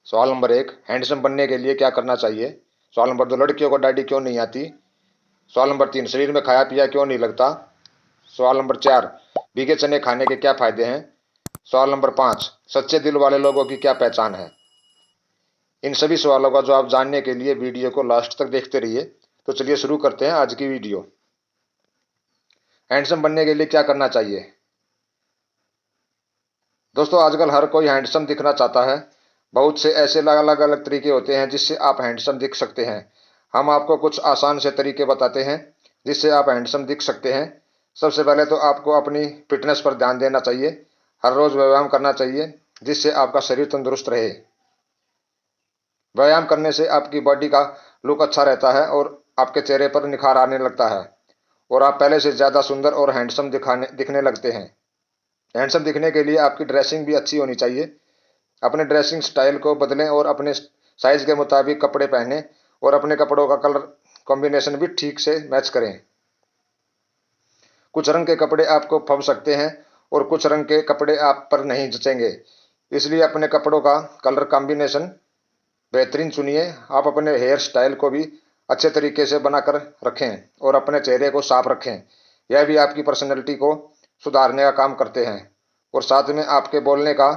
सवाल number 1, handsome बनने के लिए क्या करना चाहिए। सवाल नंबर 2, लड़कियों को दाढ़ी क्यों नहीं आती। सवाल नंबर 3, शरीर में खाया पिया क्यों नहीं लगता। सवाल नंबर 4, भीगे चने खाने के क्या फायदे हैं। सवाल नंबर 5, सच्चे दिल वाले लोगों की क्या पहचान है। इन सभी सवालों का जवाब जानने के लिए वीडियो को लास्ट तक देखते रहिए। तो चलिए शुरू करते हैं आज की वीडियो। हैंडसम बनने के लिए क्या करना चाहिए। दोस्तों, आजकल हर कोई हैंडसम दिखना चाहता है। बहुत से ऐसे अलग अलग तरीके होते हैं जिससे आप हैंडसम दिख सकते हैं। हम आपको कुछ आसान से तरीके बताते हैं जिससे आप हैंडसम दिख सकते हैं। सबसे पहले तो आपको अपनी फिटनेस पर ध्यान देना चाहिए। हर रोज व्यायाम करना चाहिए जिससे आपका शरीर तंदुरुस्त रहे। व्यायाम करने से आपकी बॉडी का लुक अच्छा रहता है और आपके चेहरे पर निखार आने लगता है और आप पहले से ज्यादा सुंदर और हैंडसम दिखने लगते हैं। हैंडसम दिखने के लिए आपकी ड्रेसिंग भी अच्छी होनी चाहिए। अपने ड्रेसिंग स्टाइल को बदलें और अपने साइज के मुताबिक कपड़े पहनें और अपने कपड़ों का कलर कॉम्बिनेशन भी ठीक से मैच करें। कुछ रंग के कपड़े आपको फब सकते हैं और कुछ रंग के कपड़े आप पर नहीं जचेंगे, इसलिए अपने कपड़ों का कलर कॉम्बिनेशन बेहतरीन चुनिए। आप अपने हेयर स्टाइल को भी अच्छे तरीके से बनाकर रखें और अपने चेहरे को साफ रखें। यह भी आपकी पर्सनैलिटी को सुधारने का काम करते हैं और साथ में आपके बोलने का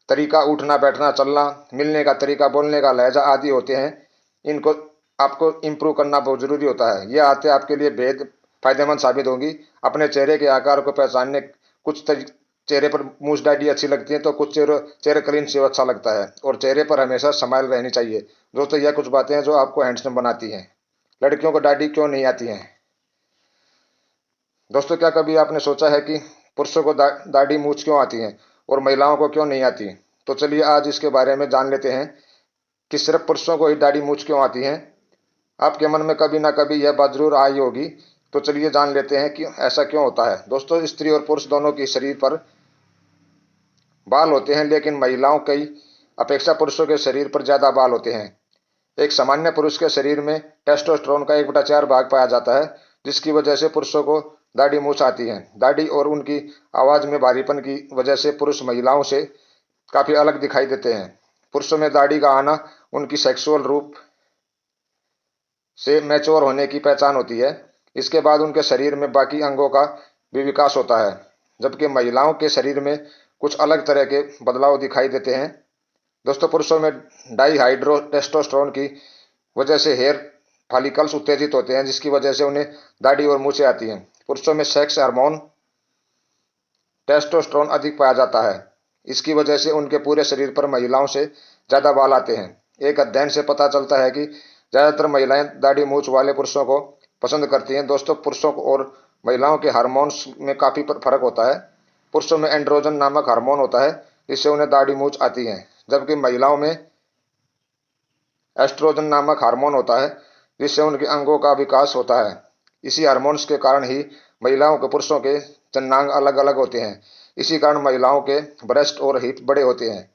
तरीका, उठना बैठना चलना, मिलने का तरीका, बोलने का लहजा आदि होते हैं। इनको आपको इम्प्रूव करना बहुत जरूरी होता है। ये आदतें आपके लिए बेहद फायदेमंद साबित होंगी। अपने चेहरे के आकार को पहचानने, चेहरे पर मूछ दाढ़ी अच्छी लगती है तो कुछ चेहरे क्लीन शेव अच्छा लगता है और चेहरे पर हमेशा स्माइल रहनी चाहिए। दोस्तों, यह कुछ बातें हैं जो आपको हैंडसम बनाती हैं। लड़कियों को दाढ़ी क्यों नहीं आती है। दोस्तों, क्या कभी आपने सोचा है कि पुरुषों को दाढ़ी मूछ क्यों आती है और महिलाओं को क्यों नहीं आती। तो चलिए आज इसके बारे में जान लेते हैं कि सिर्फ पुरुषों को ही दाढ़ी मूछ क्यों आती है। आपके मन में कभी ना कभी यह बात जरूर आई होगी। तो चलिए जान लेते हैं कि ऐसा क्यों होता है। दोस्तों, स्त्री और पुरुष दोनों के शरीर पर बाल होते हैं, लेकिन महिलाओं की अपेक्षा पुरुषों के शरीर पर ज्यादा बाल होते हैं। एक सामान्य पुरुष के शरीर में टेस्टोस्टेरोन का 1/4 भाग पाया जाता है, जिसकी वजह से पुरुषों को दाढ़ी मूछ आती है। दाढ़ी और उनकी आवाज में भारीपन की वजह से पुरुष महिलाओं से काफी अलग दिखाई देते हैं। पुरुषों में दाढ़ी का आना उनकी सेक्सुअल रूप से मैच्योर होने की पहचान होती है। इसके बाद उनके शरीर में बाकी अंगों का भी विकास होता है, जबकि महिलाओं के शरीर में कुछ अलग तरह के बदलाव दिखाई देते हैं। दोस्तों, पुरुषों में डाईहाइड्रो टेस्टोस्टेरोन की वजह से हेयर फॉलिकल्स उत्तेजित होते हैं, जिसकी वजह से उन्हें दाढ़ी और मूछें आती हैं। पुरुषों में सेक्स हार्मोन टेस्टोस्टेरोन अधिक पाया जाता है। इसकी वजह से उनके पूरे शरीर पर महिलाओं से ज्यादा बाल आते हैं। एक अध्ययन से पता चलता है कि ज्यादातर महिलाएं दाढ़ी मूछ वाले पुरुषों को पसंद करती हैं। दोस्तों, पुरुषों और महिलाओं के हार्मोन्स में काफी फर्क होता है। पुरुषों में एंड्रोजन नामक हार्मोन होता है जिससे उन्हें दाढ़ी मूछ आती है, जबकि महिलाओं में एस्ट्रोजन नामक हार्मोन होता है जिससे उनके अंगों का विकास होता है। इसी हार्मोन्स के कारण ही महिलाओं के पुरुषों के जननांग अलग अलग होते हैं। इसी कारण महिलाओं के ब्रेस्ट और हिप बड़े होते हैं,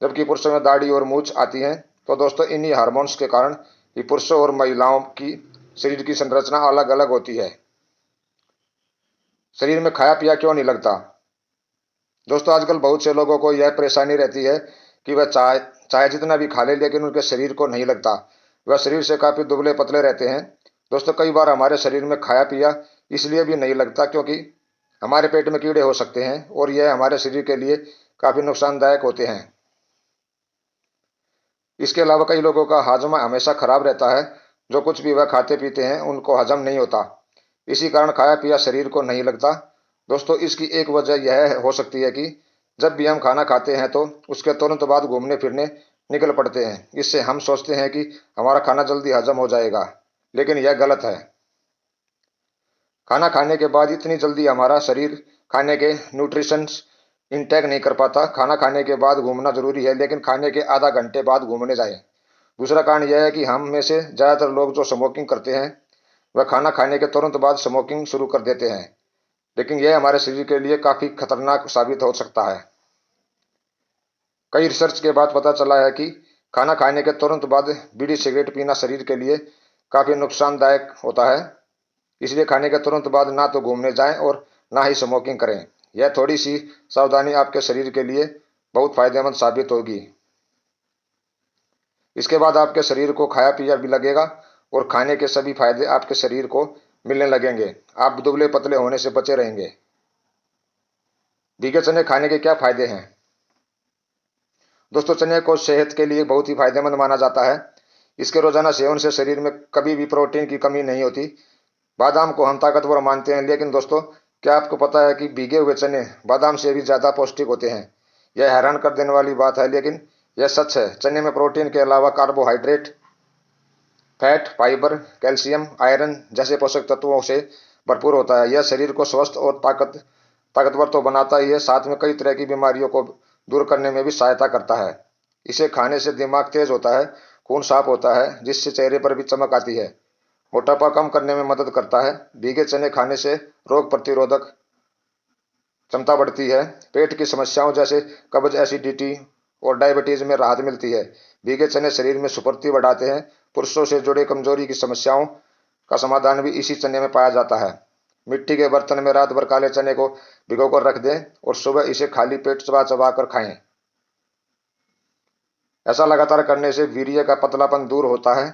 जबकि पुरुषों में दाढ़ी और मूछ आती है। तो दोस्तों, इन्हीं हार्मोन्स के कारण ही पुरुषों और महिलाओं की शरीर की संरचना अलग अलग होती है। शरीर में खाया पिया क्यों नहीं लगता। दोस्तों, आजकल बहुत से लोगों को यह परेशानी रहती है कि वह चाहे चाहे जितना भी खा ले, लेकिन उनके शरीर को नहीं लगता। वह शरीर से काफी दुबले पतले रहते हैं। दोस्तों, कई बार हमारे शरीर में खाया पिया इसलिए भी नहीं लगता क्योंकि हमारे पेट में कीड़े हो सकते हैं और यह हमारे शरीर के लिए काफी नुकसानदायक होते हैं। इसके अलावा कई लोगों का हाजमा हमेशा खराब रहता है। जो कुछ भी वह खाते पीते हैं उनको हजम नहीं होता। इसी कारण खाया पिया शरीर को नहीं लगता। दोस्तों, इसकी एक वजह यह हो सकती है कि जब भी हम खाना खाते हैं तो उसके तुरंत बाद घूमने फिरने निकल पड़ते हैं। इससे हम सोचते हैं कि हमारा खाना जल्दी हजम हो जाएगा, लेकिन यह गलत है। खाना खाने के बाद इतनी जल्दी हमारा शरीर खाने के न्यूट्रिशंस इंटेक नहीं कर पाता। खाना खाने के बाद घूमना जरूरी है, लेकिन खाने के आधा घंटे बाद घूमने जाएं। दूसरा कारण यह है कि हम में से ज्यादातर लोग जो स्मोकिंग करते हैं वह खाना खाने के तुरंत बाद स्मोकिंग शुरू कर देते हैं, लेकिन यह हमारे शरीर के लिए काफी खतरनाक साबित हो सकता है। कई रिसर्च के बाद पता चला है कि खाना खाने के तुरंत बाद बीड़ी सिगरेट पीना शरीर के लिए काफी नुकसानदायक होता है। इसलिए खाने के तुरंत बाद ना तो घूमने जाएं और ना ही स्मोकिंग करें। यह थोड़ी सी सावधानी आपके शरीर के लिए बहुत फायदेमंद साबित होगी। इसके बाद आपके शरीर को खाया पिया भी लगेगा और खाने के सभी फायदे आपके शरीर को मिलने लगेंगे। आप दुबले पतले होने से बचे रहेंगे। भीगे चने खाने के क्या फायदे हैं? दोस्तों, चने को सेहत के लिए बहुत ही फायदेमंद माना जाता है। इसके रोजाना सेवन से शरीर में कभी भी प्रोटीन की कमी नहीं होती। बादाम को हम ताकतवर मानते हैं, लेकिन दोस्तों, क्या आपको पता है कि भीगे हुए चने बादाम से भी ज्यादा पौष्टिक होते हैं? यह हैरान कर देने वाली बात है, लेकिन यह सच है। चने में प्रोटीन के अलावा carbohydrate, fat, fibre, calcium, iron जैसे पोषक तत्वों से भरपूर होता है। यह शरीर को स्वस्थ और ताकतवर तो बनाता ही है, साथ में कई तरह की बीमारियों को दूर करने में भी सहायता करता है। इसे खाने से दिमाग तेज होता है, खून साफ होता है, जिससे चेहरे पर भी चमक आती है। मोटापा कम करने में मदद करता है। भीगे चने खाने से रोग प्रतिरोधक क्षमता बढ़ती है। पेट की समस्याओं जैसे कब्ज, एसिडिटी और डायबिटीज में राहत मिलती है। भीगे चने शरीर में स्फूर्ति बढ़ाते हैं। पुरुषों से जुड़े कमजोरी की समस्याओं का समाधान भी इसी चने में पाया जाता है। मिट्टी के बर्तन में रात भर काले चने को भिगोकर रख दें और सुबह इसे खाली पेट चबा चबा कर खाएं। ऐसा लगातार करने से वीर्य का पतलापन दूर होता है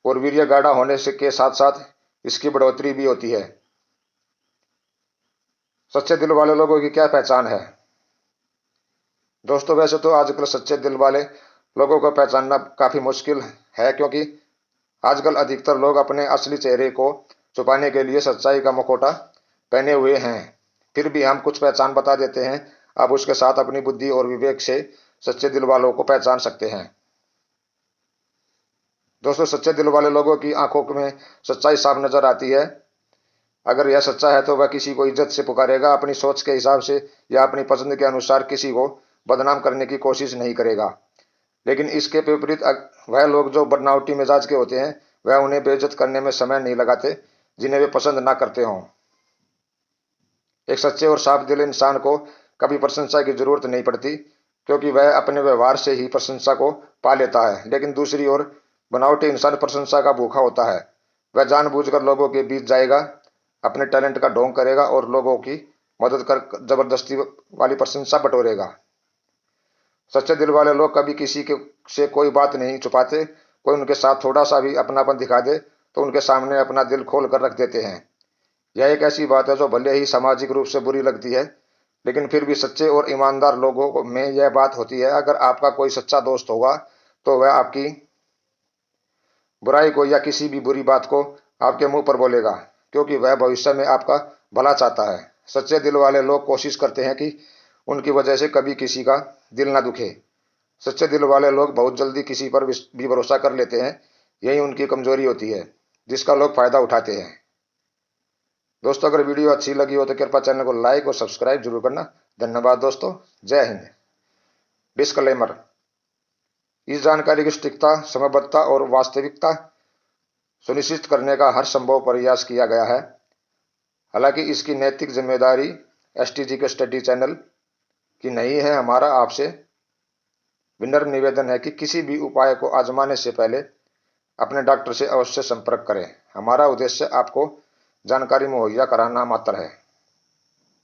और वीर्य गाढ़ा होने से के साथ साथ इसकी बढ़ोतरी भी होती है। सच्चे दिल वाले लोगों की क्या पहचान है? दोस्तों, वैसे तो आजकल सच्चे दिल वाले लोगों को पहचानना काफी मुश्किल है, क्योंकि आजकल अधिकतर लोग अपने असली चेहरे को छुपाने के लिए सच्चाई का मुखौटा पहने हुए हैं। फिर भी हम कुछ पहचान बता देते हैं। आप उसके साथ अपनी बुद्धि और विवेक से सच्चे दिल वालों को पहचान सकते हैं। दोस्तों, सच्चे दिल वाले लोगों की आंखों में सच्चाई साफ नजर आती है। अगर यह सच्चा है तो वह किसी को इज्जत से पुकारेगा, अपनी सोच के हिसाब से या अपनी पसंद के अनुसार किसी को बदनाम करने की कोशिश नहीं करेगा। लेकिन इसके विपरीत वह लोग जो बनावटी मिजाज के होते हैं, वह उन्हें बेइज्जत करने में समय नहीं लगाते जिन्हें वे पसंद ना करते हों। एक सच्चे और साफ दिल इंसान को कभी प्रशंसा की जरूरत नहीं पड़ती, क्योंकि वह अपने व्यवहार से ही प्रशंसा को पा लेता है। लेकिन दूसरी ओर बनावटी इंसान प्रशंसा का भूखा होता है। वह जानबूझकर लोगों के बीच जाएगा, अपने टैलेंट का ढोंग करेगा और लोगों की मदद कर जबरदस्ती वाली प्रशंसा बटोरेगा। सच्चे दिल वाले लोग कभी किसी के से कोई बात नहीं छुपाते। कोई उनके साथ थोड़ा सा भी अपनापन दिखा दे तो उनके सामने अपना दिल खोल कर रख देते हैं। यह एक ऐसी बात है जो भले ही सामाजिक रूप से बुरी लगती है, लेकिन फिर भी सच्चे और ईमानदार लोगों में यह बात होती है। अगर आपका कोई सच्चा दोस्त होगा तो वह आपकी बुराई को या किसी भी बुरी बात को आपके मुंह पर बोलेगा, क्योंकि वह भविष्य में आपका भला चाहता है। सच्चे दिल वाले लोग कोशिश करते हैं कि उनकी वजह से कभी किसी का दिल ना दुखे। सच्चे दिल वाले लोग बहुत जल्दी किसी पर भी भरोसा कर लेते हैं। यही उनकी कमजोरी होती है, जिसका लोग फायदा उठाते हैं। दोस्तों, अगर वीडियो अच्छी लगी हो तो कृपया चैनल को लाइक और सब्सक्राइब जरूर करना। धन्यवाद दोस्तों। जय हिंद। डिस्क्लेमर: इस जानकारी की सटीकता, समयबद्धता और वास्तविकता सुनिश्चित करने का हर संभव प्रयास किया गया है। हालांकि इसकी नैतिक जिम्मेदारी एसटीजी के स्टडी चैनल की नहीं है। हमारा आपसे विनम्र निवेदन है कि किसी भी उपाय को आजमाने से पहले अपने डॉक्टर से अवश्य संपर्क करें। हमारा उद्देश्य आपको जानकारी मुहैया कराना मात्र है।